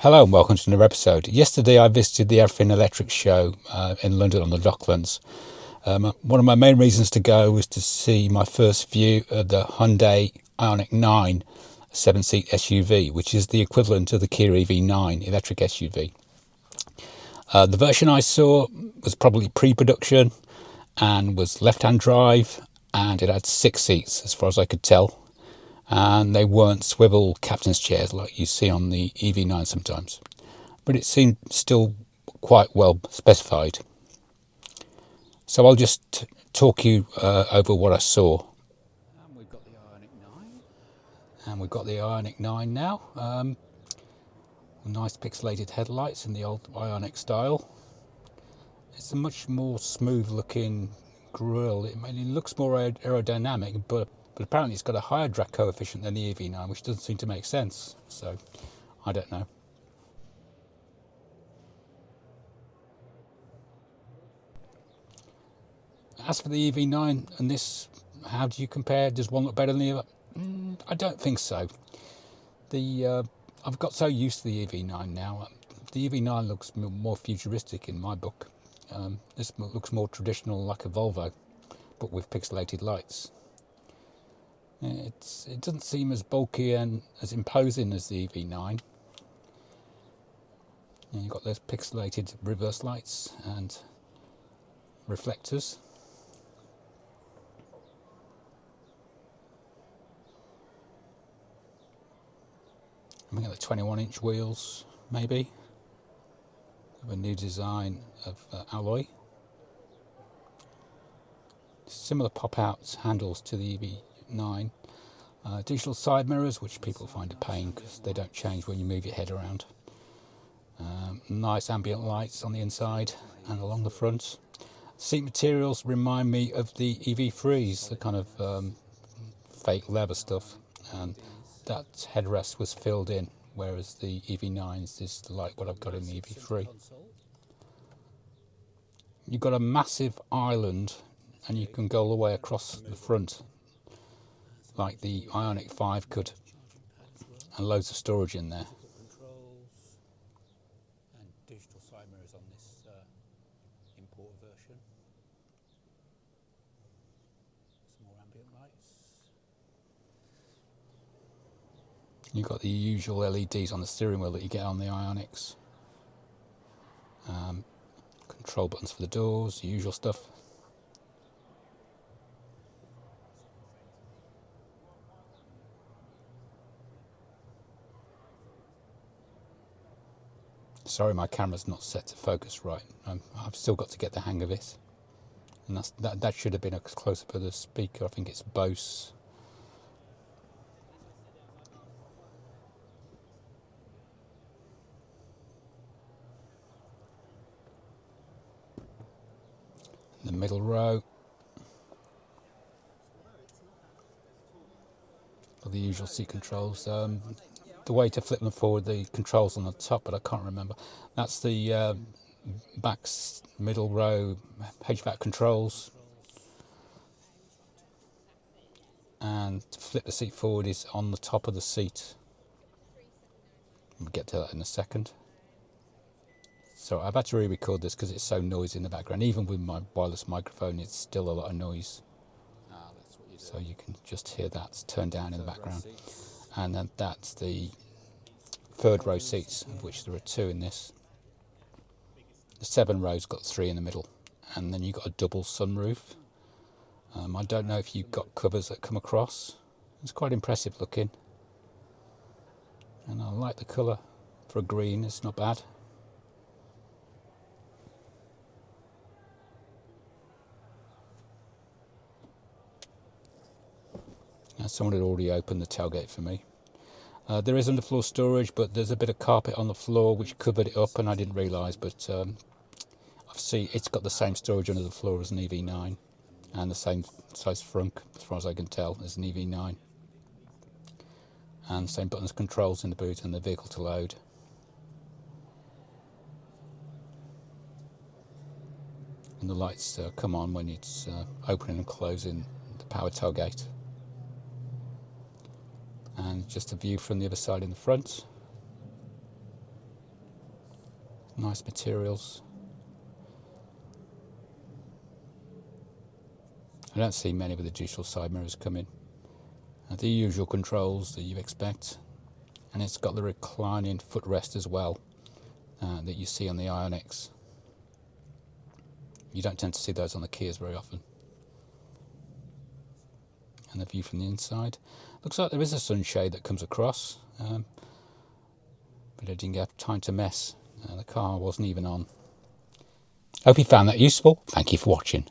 Hello and welcome to another episode. Yesterday I visited the Everything Electric show in London on the Docklands. One of my main reasons to go was to see my first view of the Hyundai Ioniq9 7-seat SUV, which is the equivalent of the Kia EV9 electric SUV. The version I saw was probably pre-production and was left-hand drive, and it had 6 seats as far as I could tell. And they weren't swivel captain's chairs like you see on the EV9 sometimes, but it seemed still quite well specified. So I'll just talk you over what I saw. And we've got the Ioniq 9, and we've got the Ioniq 9 now. Nice pixelated headlights in the old Ioniq style. It's a much more smooth looking grille. It looks more aerodynamic, but apparently it's got a higher drag coefficient than the EV9, which doesn't seem to make sense. So I don't know. As for the EV9 and this, how do you compare? Does one look better than the other? I don't think so. I've got so used to the EV9 now. The EV9 looks more futuristic in my book. This looks more traditional, like a Volvo, but with pixelated lights. It doesn't seem as bulky and as imposing as the EV9. And you've got those pixelated reverse lights and reflectors. I'm looking at the 21-inch wheels, maybe. A new design of alloy. Similar pop-out handles to the EV9. Digital side mirrors, which people find a pain because they don't change when you move your head around. Nice ambient lights on the inside and along the front. Seat materials remind me of the EV3s, the kind of fake leather stuff, and that headrest was filled in, whereas the EV9s is like what I've got in the EV3. You've got a massive island and you can go all the way across the front like the Ioniq 5 could, and loads of storage in there. And digital side mirrors on this import version. Some more ambient lights. You've got the usual LEDs on the steering wheel that you get on the Ioniqs. Control buttons for the doors, the usual stuff. Sorry, my camera's not set to focus right. I've still got to get the hang of it. And that should have been a close-up of the speaker. I think it's Bose. In the middle row. The usual seat controls. The way to flip them forward, the controls on the top, but I can't remember. That's the back middle row HVAC controls. And to flip the seat forward is on the top of the seat. We'll get to that in a second. So I've had to re-record this because it's so noisy in the background. Even with my wireless microphone, it's still a lot of noise. So you can just hear that turned down in the background. And then that's the third row seats, of which there are 2 in this. The 7 rows got 3 in the middle, and then you've got a double sunroof. I don't know if you've got covers that come across. It's quite impressive looking, and I like the colour for a green. It's not bad. Someone had already opened the tailgate for me. There is underfloor storage, but there's a bit of carpet on the floor which covered it up, and I didn't realise. But I've seen it's got the same storage under the floor as an EV9, and the same size frunk, as far as I can tell, as an EV9. And same buttons, controls in the boot, and the vehicle to load. And the lights come on when it's opening and closing the power tailgate. And just a view from the other side in the front. Nice materials. I don't see many with the digital side mirrors coming. The usual controls that you expect, and it's got the reclining footrest as well that you see on the Ioniqs. You don't tend to see those on the Kias very often. And the view from the inside. Looks like there is a sunshade that comes across, but I didn't have time to mess. The car wasn't even on. Hope you found that useful. Thank you for watching.